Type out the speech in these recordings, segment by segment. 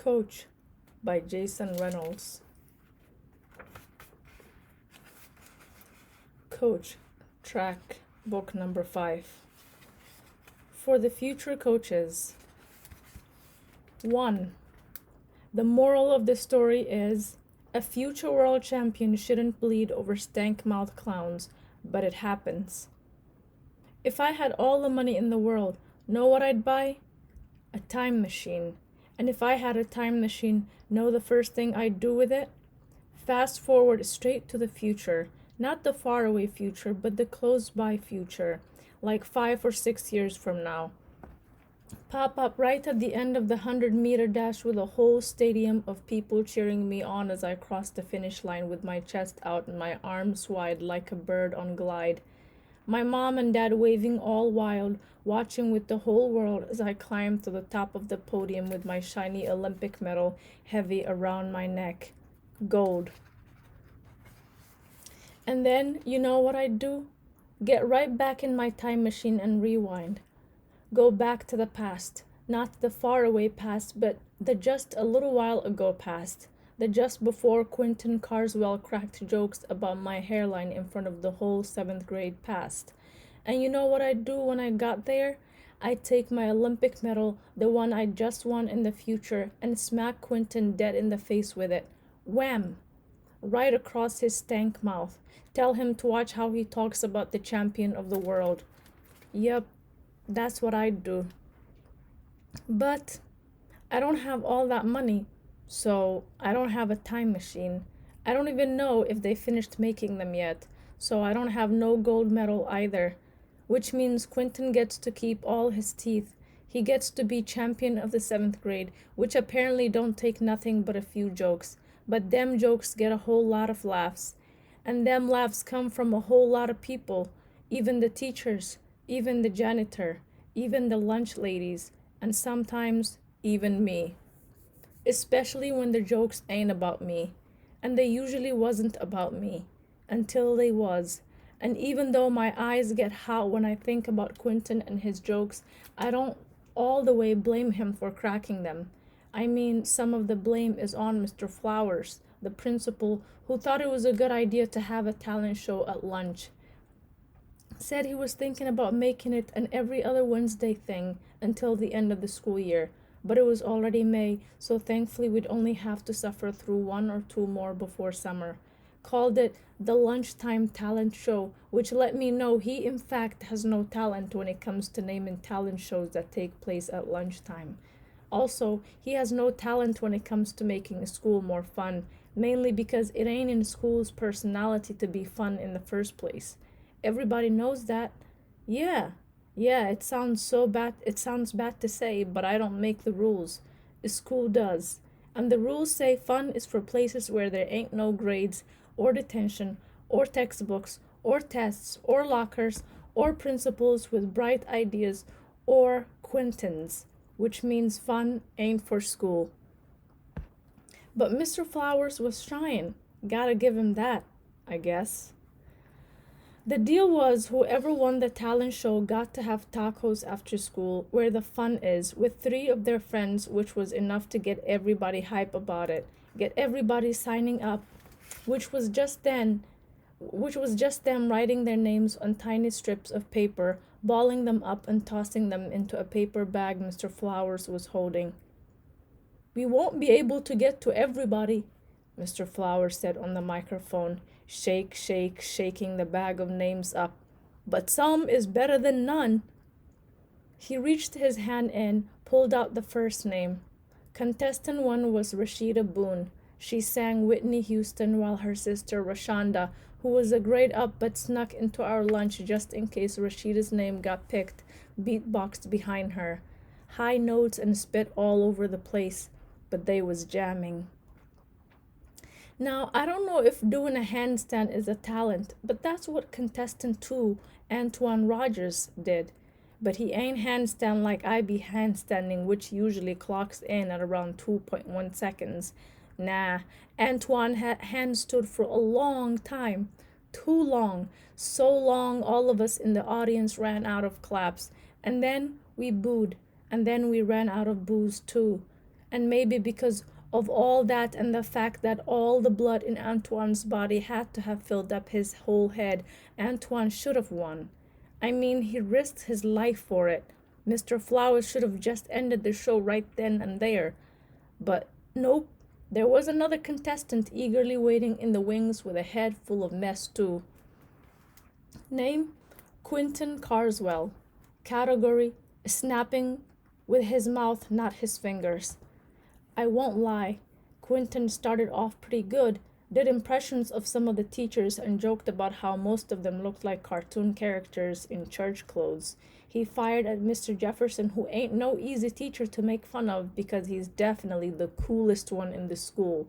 Coach by Jason Reynolds. Coach, track, book number 5. For the future coaches. 1. The moral of the story is, a future world champion shouldn't bleed over stank-mouthed clowns, but it happens. If I had all the money in the world, know what I'd buy? A time machine. And if I had a time machine, know the first thing I'd do with it? Fast forward straight to the future. Not the faraway future, but the close-by future, like 5 or 6 years from now. Pop up right at the end of the 100-meter dash with a whole stadium of people cheering me on as I cross the finish line with my chest out and my arms wide like a bird on glide. My mom and dad waving all wild, watching with the whole world as I climb to the top of the podium with my shiny Olympic medal heavy around my neck. Gold. And then, you know what I'd do? Get right back in my time machine and rewind. Go back to the past. Not the faraway past, but the just a little while ago past. The just before Quentin Carswell cracked jokes about my hairline in front of the whole 7th grade past. And you know what I'd do when I got there? I'd take my Olympic medal, the one I just won in the future, and smack Quentin dead in the face with it. Wham! Right across his stank mouth. Tell him to watch how he talks about the champion of the world. Yep, that's what I'd do. But I don't have all that money. So I don't have a time machine. I don't even know if they finished making them yet. So I don't have no gold medal either. Which means Quentin gets to keep all his teeth. He gets to be champion of the 7th grade, which apparently don't take nothing but a few jokes. But them jokes get a whole lot of laughs. And them laughs come from a whole lot of people. Even the teachers, even the janitor, even the lunch ladies, and sometimes even me. Especially when the jokes ain't about me. And they usually wasn't about me. Until they was. And even though my eyes get hot when I think about Quentin and his jokes, I don't all the way blame him for cracking them. I mean, some of the blame is on Mr. Flowers, the principal, who thought it was a good idea to have a talent show at lunch. Said he was thinking about making it an every other Wednesday thing until the end of the school year. But it was already May, so thankfully we'd only have to suffer through 1 or 2 more before summer. Called it the Lunchtime Talent Show, which let me know he in fact has no talent when it comes to naming talent shows that take place at lunchtime. Also, he has no talent when it comes to making school more fun, mainly because it ain't in school's personality to be fun in the first place. Everybody knows that. Yeah, it sounds bad to say, but I don't make the rules. School does. And the rules say fun is for places where there ain't no grades, or detention, or textbooks, or tests, or lockers, or principals with bright ideas, or Quentins, which means fun ain't for school. But Mr. Flowers was trying. Gotta give him that, I guess. The deal was whoever won the talent show got to have tacos after school, where the fun is, with 3 of their friends, which was enough to get everybody hype about it, get everybody signing up, which was just them writing their names on tiny strips of paper, balling them up and tossing them into a paper bag Mr. Flowers was holding. We won't be able to get to everybody, Mr. Flowers said on the microphone, shaking the bag of names up. But some is better than none. He reached his hand in, pulled out the first name. Contestant 1 was Rashida Boone. She sang Whitney Houston while her sister Rashonda, who was a grade up but snuck into our lunch just in case Rashida's name got picked, beatboxed behind her. High notes and spit all over the place, but they was jamming. Now, I don't know if doing a handstand is a talent, but that's what contestant 2, Antoine Rogers, did. But he ain't handstand like I be handstanding, which usually clocks in at around 2.1 seconds. Nah, Antoine hand stood for a long time. Too long. So long all of us in the audience ran out of claps. And then we booed. And then we ran out of booze too. And maybe because of all that and the fact that all the blood in Antoine's body had to have filled up his whole head, Antoine should have won. I mean, he risked his life for it. Mr. Flowers should have just ended the show right then and there. But nope, there was another contestant eagerly waiting in the wings with a head full of mess, too. Name: Quentin Carswell. Category: snapping with his mouth, not his fingers. I won't lie, Quentin started off pretty good, did impressions of some of the teachers and joked about how most of them looked like cartoon characters in church clothes. He fired at Mr. Jefferson, who ain't no easy teacher to make fun of because he's definitely the coolest one in the school.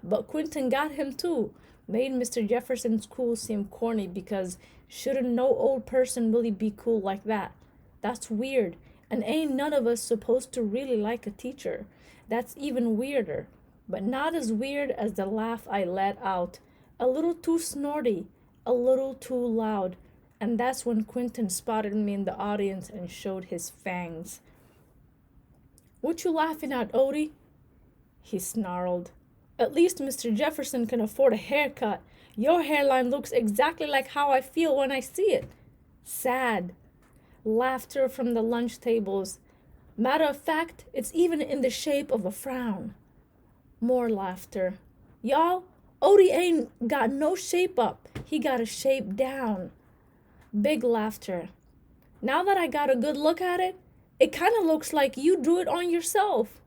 But Quentin got him too, made Mr. Jefferson's cool seem corny because shouldn't no old person really be cool like that? That's weird, and ain't none of us supposed to really like a teacher. That's even weirder, but not as weird as the laugh I let out. A little too snorty, a little too loud, and that's when Quentin spotted me in the audience and showed his fangs. "What you laughing at, Odie?" he snarled. "At least Mr. Jefferson can afford a haircut. Your hairline looks exactly like how I feel when I see it." Sad. Laughter from the lunch tables. Matter of fact, it's even in the shape of a frown. More laughter. "Y'all, Odie ain't got no shape up. He got a shape down." Big laughter. "Now that I got a good look at it, it kind of looks like you drew it on yourself."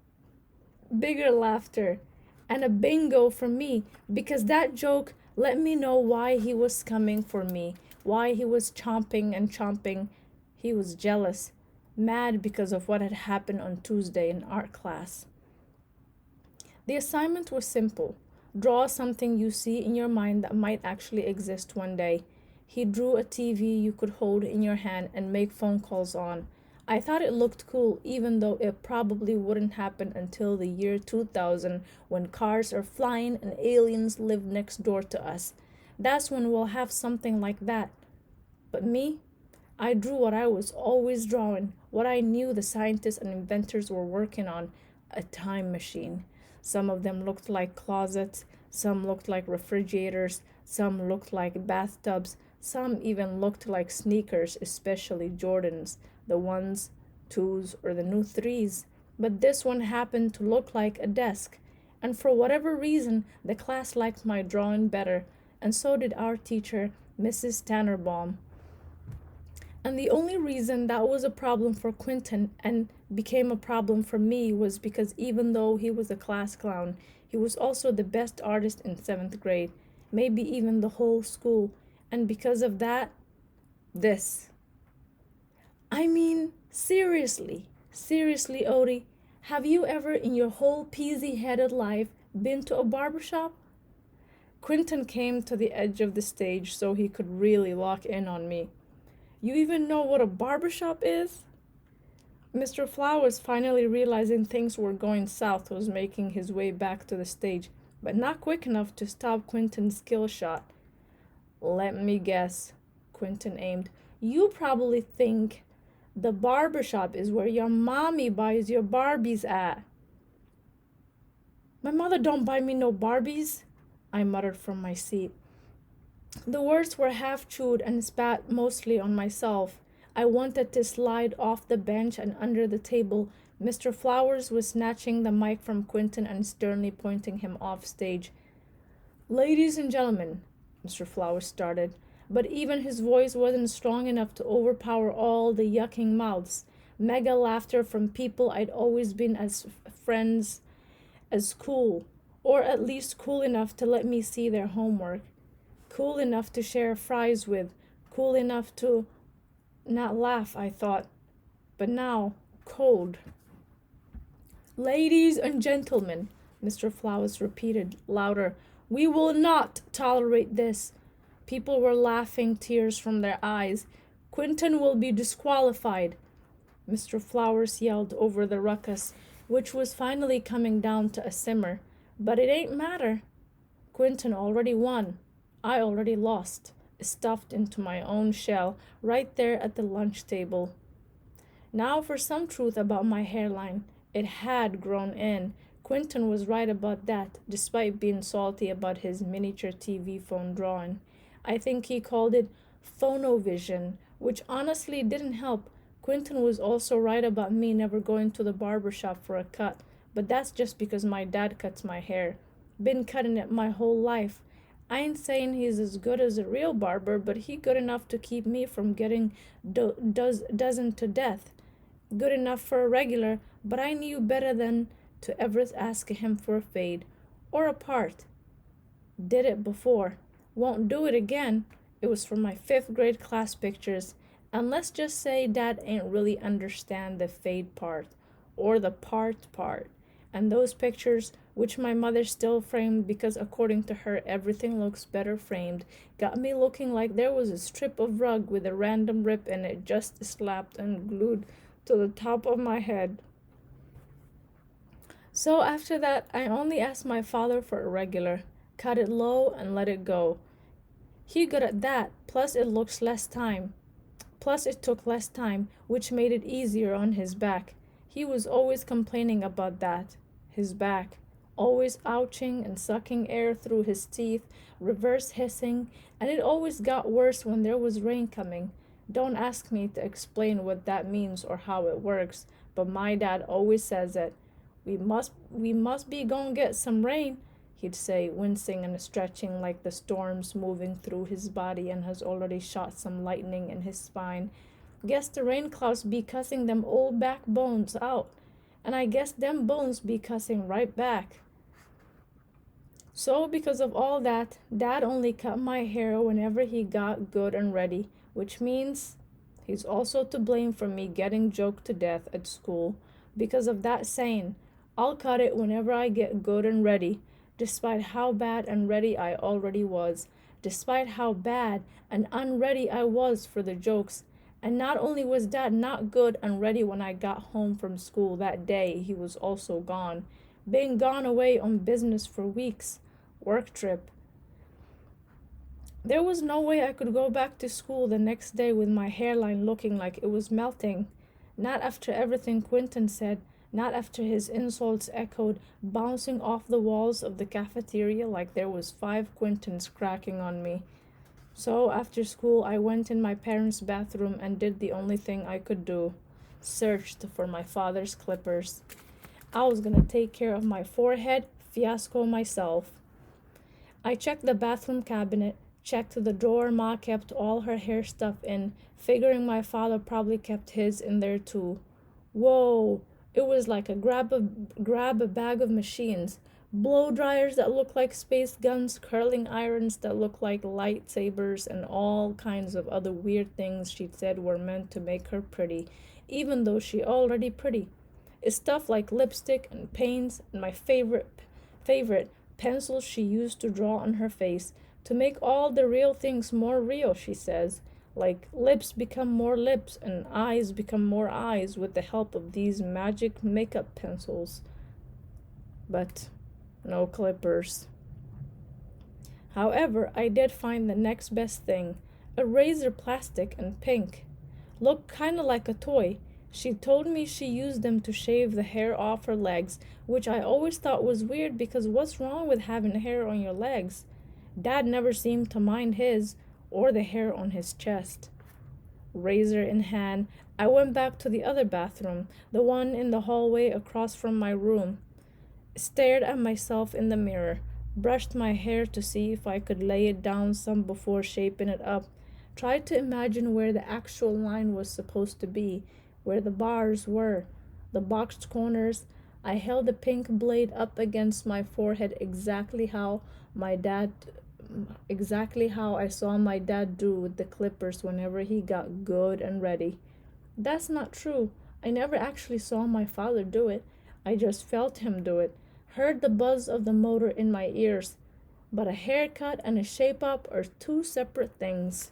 Bigger laughter. And a bingo from me, because that joke let me know why he was coming for me, why he was chomping and chomping. He was jealous, mad because of what had happened on Tuesday in art class. The assignment was simple. Draw something you see in your mind that might actually exist one day. He drew a TV you could hold in your hand and make phone calls on. I thought it looked cool, even though it probably wouldn't happen until the year 2000, when cars are flying and aliens live next door to us. That's when we'll have something like that. But me? I drew what I was always drawing, what I knew the scientists and inventors were working on: a time machine. Some of them looked like closets, some looked like refrigerators, some looked like bathtubs, some even looked like sneakers, especially Jordans, the 1s, 2s, or the new 3s. But this one happened to look like a desk, and for whatever reason, the class liked my drawing better, and so did our teacher, Mrs. Tannerbaum. And the only reason that was a problem for Quentin and became a problem for me was because even though he was a class clown, he was also the best artist in 7th grade, maybe even the whole school. And because of that, this. I mean, seriously, Odie, have you ever in your whole peasy-headed life been to a barbershop? Quentin came to the edge of the stage so he could really lock in on me. "You even know what a barbershop is?" Mr. Flowers, finally realizing things were going south, was making his way back to the stage, but not quick enough to stop Quentin's skill shot. "Let me guess," Quentin aimed. "You probably think the barbershop is where your mommy buys your Barbies at." "My mother don't buy me no Barbies," I muttered from my seat. The words were half chewed and spat mostly on myself. I wanted to slide off the bench and under the table. Mr. Flowers was snatching the mic from Quentin and sternly pointing him off stage. "Ladies and gentlemen," Mr. Flowers started, but even his voice wasn't strong enough to overpower all the yucking mouths. Mega laughter from people I'd always been as friends, as cool, or at least cool enough to let me see their homework. Cool enough to share fries with, cool enough to not laugh, I thought, but now cold. "Ladies and gentlemen," Mr. Flowers repeated louder, "we will not tolerate this." People were laughing, tears from their eyes. "Quentin will be disqualified," Mr. Flowers yelled over the ruckus, which was finally coming down to a simmer. "But it ain't matter. Quentin already won. I already lost, stuffed into my own shell, right there at the lunch table. Now for some truth about my hairline. It had grown in. Quentin was right about that, despite being salty about his miniature TV phone drawing. I think he called it phonovision, which honestly didn't help. Quentin was also right about me never going to the barber shop for a cut, but that's just because my dad cuts my hair. Been cutting it my whole life. I ain't saying he's as good as a real barber, but he good enough to keep me from getting dozen to death. Good enough for a regular, but I knew better than to ever ask him for a fade or a part. Did it before. Won't do it again. It was for my fifth grade class pictures. And let's just say Dad ain't really understand the fade part or the part. And those pictures, which my mother still framed because according to her everything looks better framed, got me looking like there was a strip of rug with a random rip in it just slapped and glued to the top of my head. So after that, I only asked my father for a regular, cut it low and let it go. He good at that, plus it took less time, which made it easier on his back. He was always complaining about that. His back. Always ouching and sucking air through his teeth, reverse hissing, and it always got worse when there was rain coming. Don't ask me to explain what that means or how it works, but my dad always says it. We must be gonna get some rain, he'd say, wincing and stretching like the storm's moving through his body and has already shot some lightning in his spine. Guess the rain clouds be cussing them old backbones out, and I guess them bones be cussing right back. So because of all that, Dad only cut my hair whenever he got good and ready, which means he's also to blame for me getting joked to death at school because of that saying, I'll cut it whenever I get good and ready, despite how bad and ready I already was, despite how bad and unready I was for the jokes. And not only was Dad not good and ready when I got home from school that day, he was also gone. Being gone away on business for weeks. Work trip. There was no way I could go back to school the next day with my hairline looking like it was melting. Not after everything Quentin said, not after his insults echoed, bouncing off the walls of the cafeteria like there was 5 Quentins cracking on me. So after school, I went in my parents' bathroom and did the only thing I could do. Searched for my father's clippers. I was gonna take care of my forehead fiasco myself. I checked the bathroom cabinet, checked the drawer Ma kept all her hair stuff in, figuring my father probably kept his in there too. Whoa! It was like a grab a bag of machines. Blow dryers that look like space guns, curling irons that look like lightsabers, and all kinds of other weird things she said were meant to make her pretty, even though she already pretty. It's stuff like lipstick and paints and my favorite pencils she used to draw on her face, to make all the real things more real, she says. Like lips become more lips and eyes become more eyes with the help of these magic makeup pencils. But no clippers. However, I did find the next best thing, a razor plastic and pink. Looked kinda like a toy. She told me she used them to shave the hair off her legs, which I always thought was weird because what's wrong with having hair on your legs? Dad never seemed to mind his, or the hair on his chest. Razor in hand, I went back to the other bathroom, the one in the hallway across from my room. Stared at myself in the mirror, brushed my hair to see if I could lay it down some before shaping it up, tried to imagine where the actual line was supposed to be, where the bars were, the boxed corners. I held the pink blade up against my forehead exactly how I saw my dad do with the clippers whenever he got good and ready. That's not true. I never actually saw my father do it. I just felt him do it, heard the buzz of the motor in my ears. But a haircut and a shape-up are 2 separate things.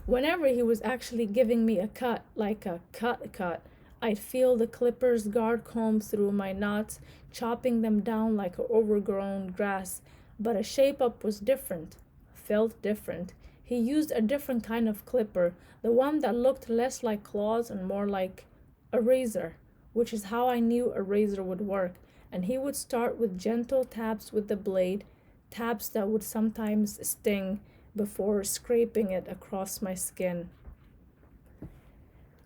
Whenever he was actually giving me a cut, like a cut, I'd feel the clippers guard comb through my knots, chopping them down like overgrown grass. But a shape-up was different, felt different. He used a different kind of clipper, the one that looked less like claws and more like a razor. which is how I knew a razor would work, and he would start with gentle taps with the blade, taps that would sometimes sting before scraping it across my skin.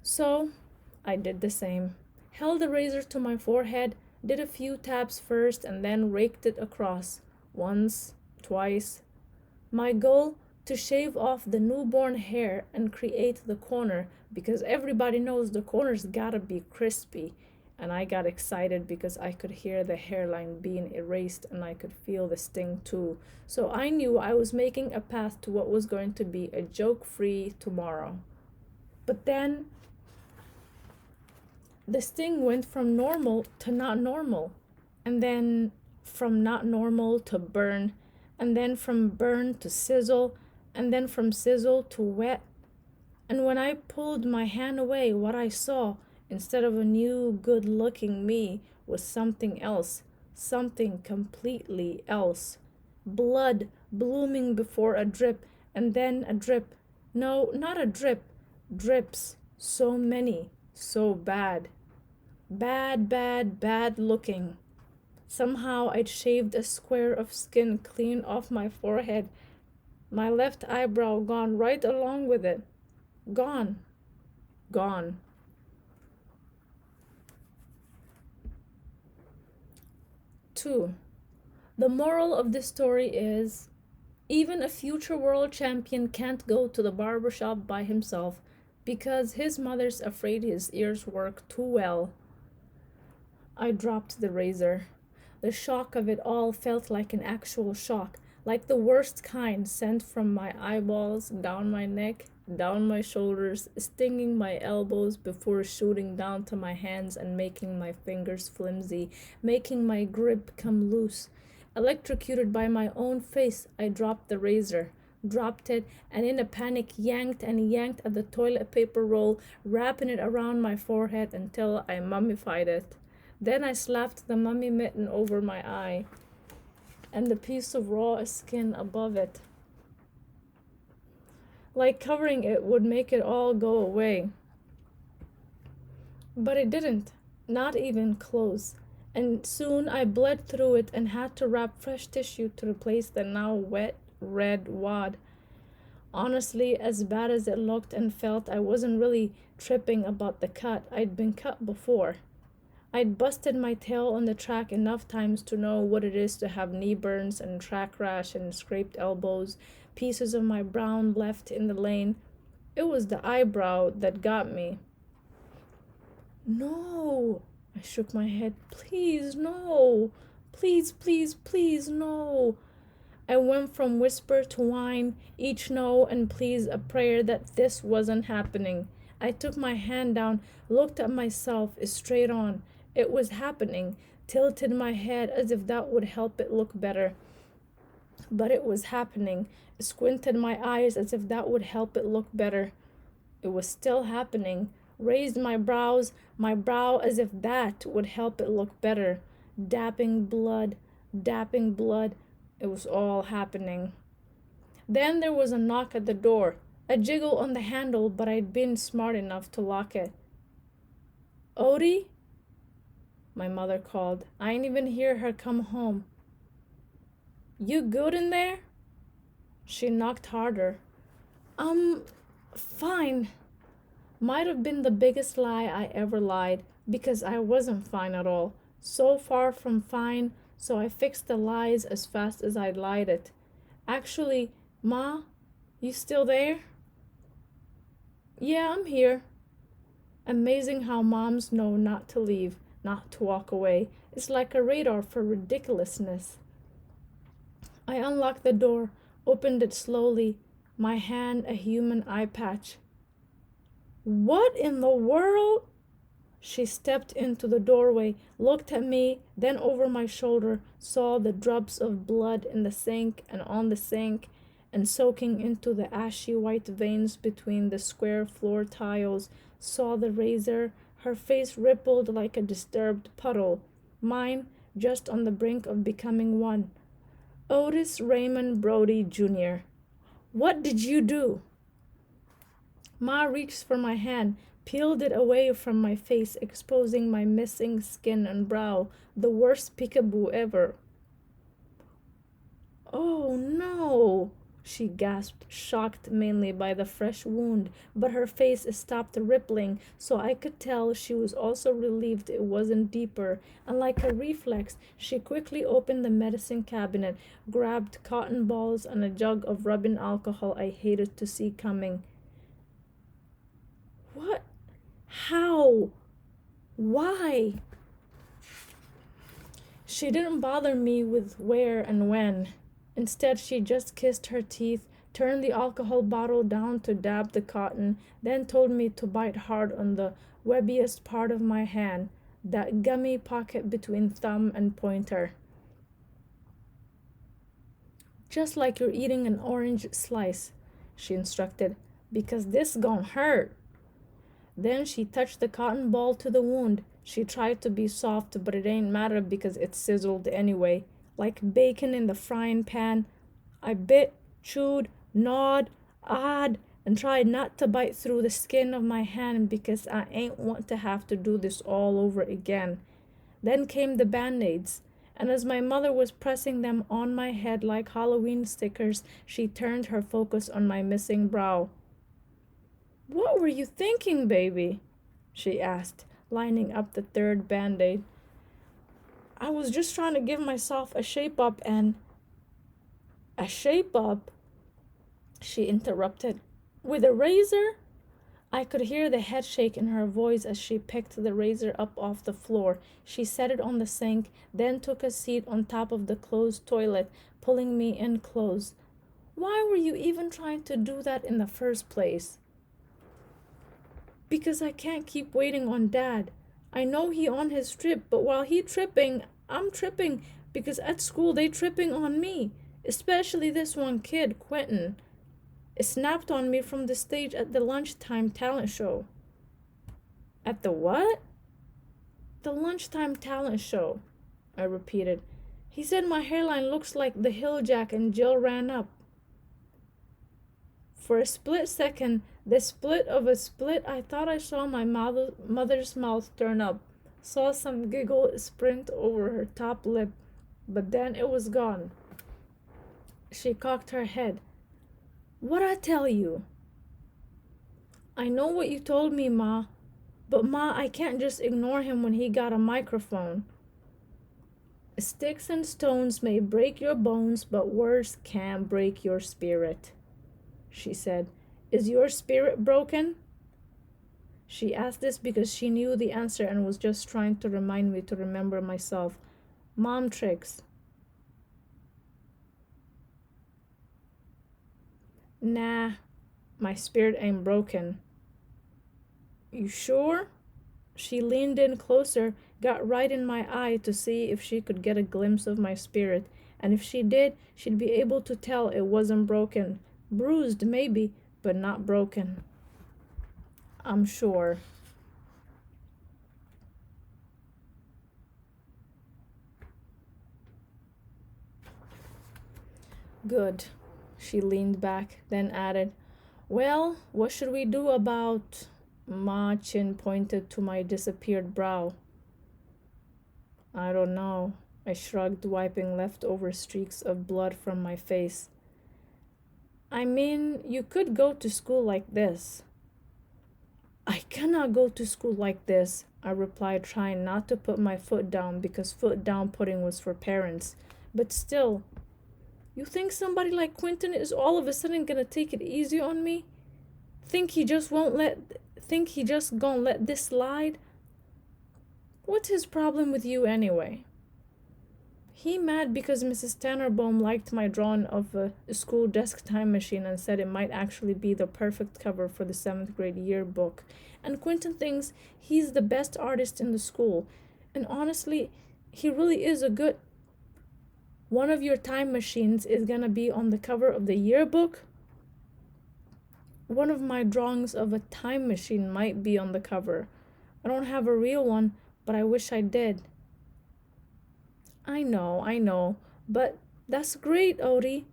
So I did the same. Held the razor to my forehead, did a few taps first, and then raked it across. Once, twice. My goal, to shave off the newborn hair and create the corner, because everybody knows the corner's gotta be crispy. And I got excited because I could hear the hairline being erased and I could feel the sting too. So I knew I was making a path to what was going to be a joke-free tomorrow. But then the sting went from normal to not normal, and then from not normal to burn, and then from burn to sizzle, and then from sizzle to wet. And when I pulled my hand away, what I saw, instead of a new good-looking me, was something else, something completely else. Blood blooming before a drip, and then a drip. No, not a drip. Drips. So many. So bad. Bad, bad, bad looking. Somehow I'd shaved a square of skin clean off my forehead. My left eyebrow gone right along with it. Gone. Gone. 2. The moral of this story is, even a future world champion can't go to the barbershop by himself because his mother's afraid his ears work too well. I dropped the razor. The shock of it all felt like an actual shock, like the worst kind, sent from my eyeballs, down my neck, down my shoulders, stinging my elbows before shooting down to my hands and making my fingers flimsy, making my grip come loose. Electrocuted by my own face, I dropped the razor, dropped it, and in a panic yanked and yanked at the toilet paper roll, wrapping it around my forehead until I mummified it. Then I slapped the mummy mitten over my eye and the piece of raw skin above it. Like covering it would make it all go away. But it didn't, not even close. And soon I bled through it and had to wrap fresh tissue to replace the now wet, red wad. Honestly, as bad as it looked and felt, I wasn't really tripping about the cut. I'd been cut before. I'd busted my tail on the track enough times to know what it is to have knee burns and track rash and scraped elbows, pieces of my brown left in the lane. It was the eyebrow that got me. No, I shook my head. Please, no. Please, please, please, no. I went from whisper to whine, each no and please a prayer that this wasn't happening. I took my hand down, looked at myself straight on. It was happening, tilted my head as if that would help it look better. But it was happening, squinted my eyes as if that would help it look better. It was still happening, raised my brow as if that would help it look better. Dapping blood. It was all happening. Then there was a knock at the door, a jiggle on the handle, but I'd been smart enough to lock it. Odie? My mother called. I ain't even hear her come home. You good in there? She knocked harder. Fine. Might have been the biggest lie I ever lied, because I wasn't fine at all. So far from fine, so I fixed the lies as fast as I lied it. Actually, Ma, you still there? Yeah, I'm here. Amazing how moms know not to leave, not to walk away. It's like a radar for ridiculousness. I unlocked the door, opened it slowly, my hand a human eye patch. What in the world? She stepped into the doorway, looked at me, then over my shoulder, saw the drops of blood in the sink and on the sink, and soaking into the ashy white veins between the square floor tiles, saw the razor. Her face rippled like a disturbed puddle, mine just on the brink of becoming one. Otis Raymond Brody, Jr. What did you do? Ma reached for my hand, peeled it away from my face, exposing my missing skin and brow, the worst peekaboo ever. "Oh, no!" she gasped, shocked mainly by the fresh wound, but her face stopped rippling, so I could tell she was also relieved it wasn't deeper, and like a reflex, she quickly opened the medicine cabinet, grabbed cotton balls and a jug of rubbing alcohol I hated to see coming. "What? How? Why?" She didn't bother me with where and when. Instead, she just kissed her teeth, turned the alcohol bottle down to dab the cotton, then told me to bite hard on the webbiest part of my hand, that gummy pocket between thumb and pointer. "Just like you're eating an orange slice," she instructed, "because this gon' hurt." Then she touched the cotton ball to the wound. She tried to be soft, but it ain't matter because it sizzled anyway, like bacon in the frying pan. I bit, chewed, gnawed, awed, and tried not to bite through the skin of my hand because I ain't want to have to do this all over again. Then came the band-aids, and as my mother was pressing them on my head like Halloween stickers, she turned her focus on my missing brow. "What were you thinking, baby?" she asked, lining up the third band-aid. "I was just trying to give myself a shape up and—" "A shape up?" she interrupted. "With a razor?" I could hear the head shake in her voice as she picked the razor up off the floor. She set it on the sink, then took a seat on top of the closed toilet, pulling me in close. "Why were you even trying to do that in the first place?" "Because I can't keep waiting on Dad. I know he on his trip, but while he tripping, I'm tripping because at school they tripping on me, especially this one kid, Quentin. It snapped on me from the stage at the lunchtime talent show." "At the what?" "The lunchtime talent show," I repeated. "He said my hairline looks like the hill jack and Jill ran up." For a split second, the split of a split, I thought I saw my mother's mouth turn up, saw some giggle sprint over her top lip, but then it was gone. She cocked her head. "What'd I tell you?" "I know what you told me, Ma, but Ma, I can't just ignore him when he got a microphone." "Sticks and stones may break your bones, but words can't break your spirit," she said. "Is your spirit broken?" She asked this because she knew the answer and was just trying to remind me to remember myself. Mom tricks. "Nah, my spirit ain't broken." "You sure?" She leaned in closer, got right in my eye to see if she could get a glimpse of my spirit, and if she did, she'd be able to tell it wasn't broken. Bruised, maybe, but not broken. "I'm sure." "Good." She leaned back, then added, "Well, what should we do about—" Ma Chin pointed to my disappeared brow. "I don't know." I shrugged, wiping leftover streaks of blood from my face. "I mean, you could go to school like this." "I cannot go to school like this," I replied, trying not to put my foot down because foot down putting was for parents. But still, you think somebody like Quentin is all of a sudden gonna take it easy on me? Think he just gonna let this slide? What's his problem with you anyway? He mad because Mrs. Tannerbaum liked my drawing of a school desk time machine and said it might actually be the perfect cover for the 7th grade yearbook. And Quentin thinks he's the best artist in the school. And honestly, he really is a good... One of your time machines is gonna be on the cover of the yearbook? One of my drawings of a time machine might be on the cover. I don't have a real one, but I wish I did. I know, but that's great, Odie.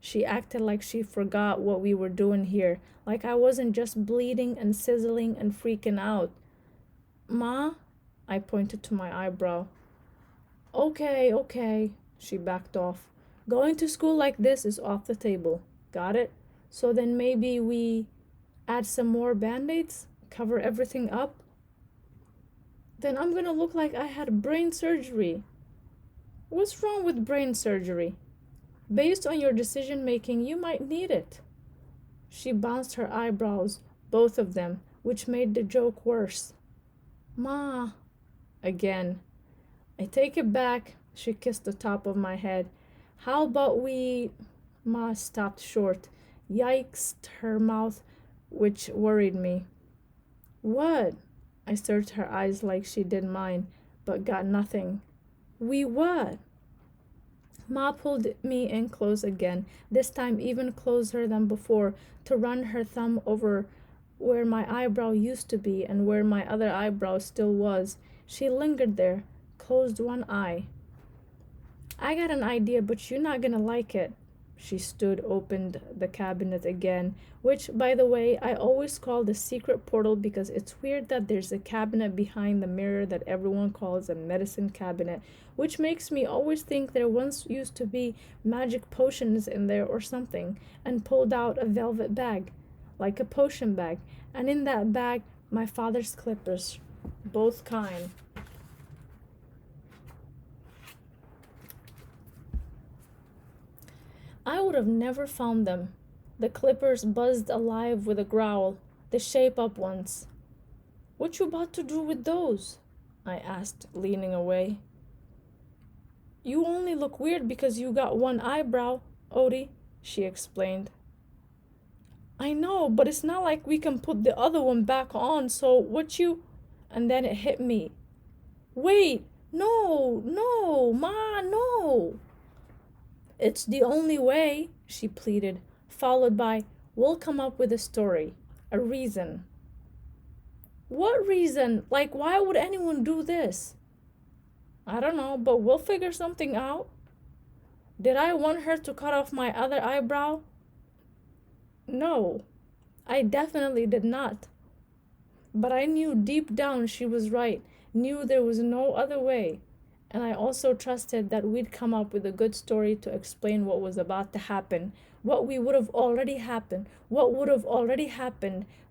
She acted like she forgot what we were doing here, like I wasn't just bleeding and sizzling and freaking out. Ma, I pointed to my eyebrow. Okay, okay, she backed off. Going to school like this is off the table. Got it? So then maybe we add some more band-aids? Cover everything up? Then I'm gonna look like I had brain surgery. What's wrong with brain surgery? Based on your decision making, you might need it. She bounced her eyebrows, both of them, which made the joke worse. Ma, again. I take it back. She kissed the top of my head. How about we... Ma stopped short. Yikes, her mouth, which worried me. What? I searched her eyes like she did mine, but got nothing. We what? Ma pulled me in close again, this time even closer than before, to run her thumb over where my eyebrow used to be and where my other eyebrow still was. She lingered there, closed one eye. I got an idea, but you're not gonna like it. She stood, opened the cabinet again, which, by the way, I always call the secret portal because it's weird that there's a cabinet behind the mirror that everyone calls a medicine cabinet, which makes me always think there once used to be magic potions in there or something, and pulled out a velvet bag, like a potion bag, and in that bag, my father's clippers, both kind. I would have never found them. The clippers buzzed alive with a growl, the shape-up ones. What you about to do with those? I asked, leaning away. You only look weird because you got one eyebrow, Odie, she explained. I know, but it's not like we can put the other one back on, so what you... And then it hit me. Wait, no, Ma, no. It's the only way, she pleaded, followed by, we'll come up with a story, a reason. What reason? Like, why would anyone do this? I don't know, but we'll figure something out. Did I want her to cut off my other eyebrow? No, I definitely did not. But I knew deep down she was right, knew there was no other way. And I also trusted that we'd come up with a good story to explain what was about to happen, what would have already happened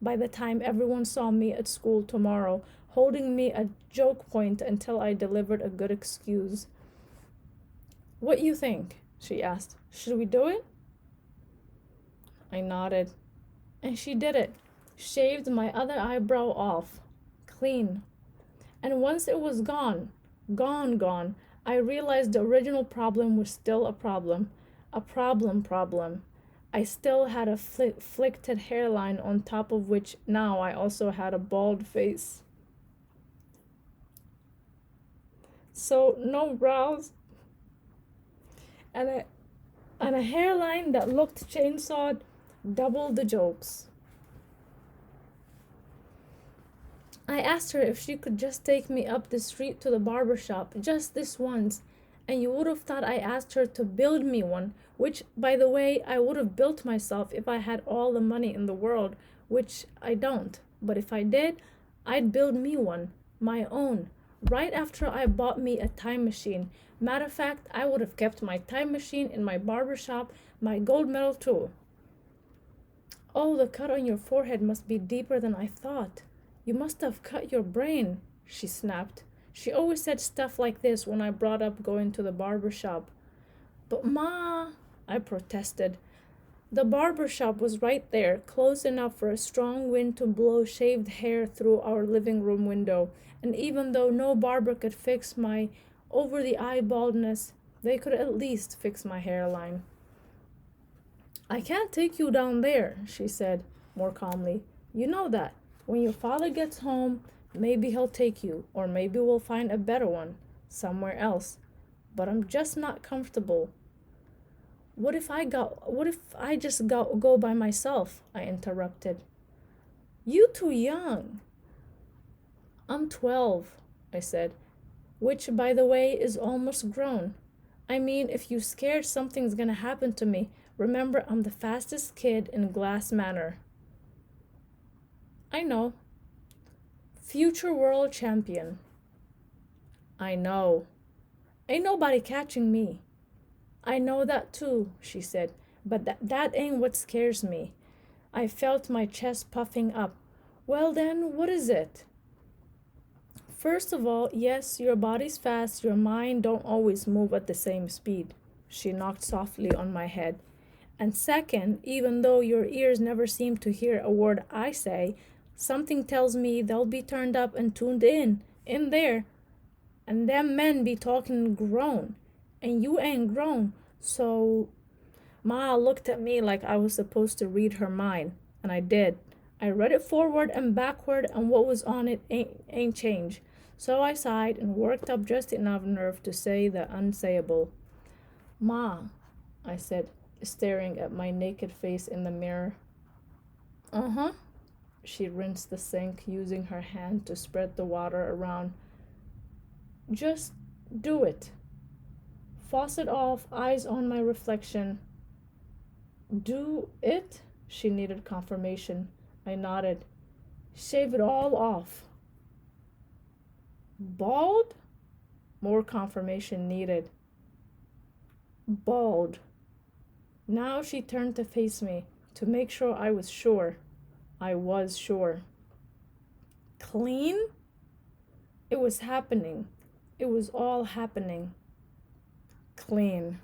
by the time everyone saw me at school tomorrow, holding me at joke point until I delivered a good excuse. What you think? She asked. Should we do it? I nodded. And she did it. Shaved my other eyebrow off. Clean. And once it was gone, I realized the original problem was still a problem. A problem. I still had a flicked hairline on top of which now I also had a bald face. So no brows and a hairline that looked chainsawed, doubled the jokes. I asked her if she could just take me up the street to the barber shop, just this once, and you would have thought I asked her to build me one, which, by the way, I would have built myself if I had all the money in the world, which I don't. But if I did, I'd build me one, my own, right after I bought me a time machine. Matter of fact, I would have kept my time machine in my barber shop, my gold medal too. Oh, the cut on your forehead must be deeper than I thought. You must have cut your brain, she snapped. She always said stuff like this when I brought up going to the barber shop. But Ma, I protested. The barber shop was right there, close enough for a strong wind to blow shaved hair through our living room window. And even though no barber could fix my over-the-eye baldness, they could at least fix my hairline. I can't take you down there, she said, more calmly. You know that. When your father gets home, maybe he'll take you, or maybe we'll find a better one, somewhere else. But I'm just not comfortable. What if I just go by myself? I interrupted. You too young. I'm 12, I said, which, by the way, is almost grown. I mean, if you're scared something's gonna happen to me, Remember, I'm the fastest kid in Glass Manor. I know. Future world champion. I know. Ain't nobody catching me. I know that too, she said, but that ain't what scares me. I felt my chest puffing up. Well then, what is it? First of all, yes, your body's fast, your mind don't always move at the same speed. She knocked softly on my head. And second, even though your ears never seem to hear a word I say, something tells me they'll be turned up and tuned in there. And them men be talking grown. And you ain't grown. So Ma looked at me like I was supposed to read her mind. And I did. I read it forward and backward, and what was on it ain't changed. So I sighed and worked up just enough nerve to say the unsayable. Ma, I said, staring at my naked face in the mirror. Uh-huh. She rinsed the sink, using her hand to spread the water around. Just do it. Faucet off, eyes on my reflection. Do it? She needed confirmation. I nodded. Shave it all off. Bald? More confirmation needed. Bald. Now she turned to face me to make sure I was sure. I was sure. Clean? It was happening. It was all happening. Clean.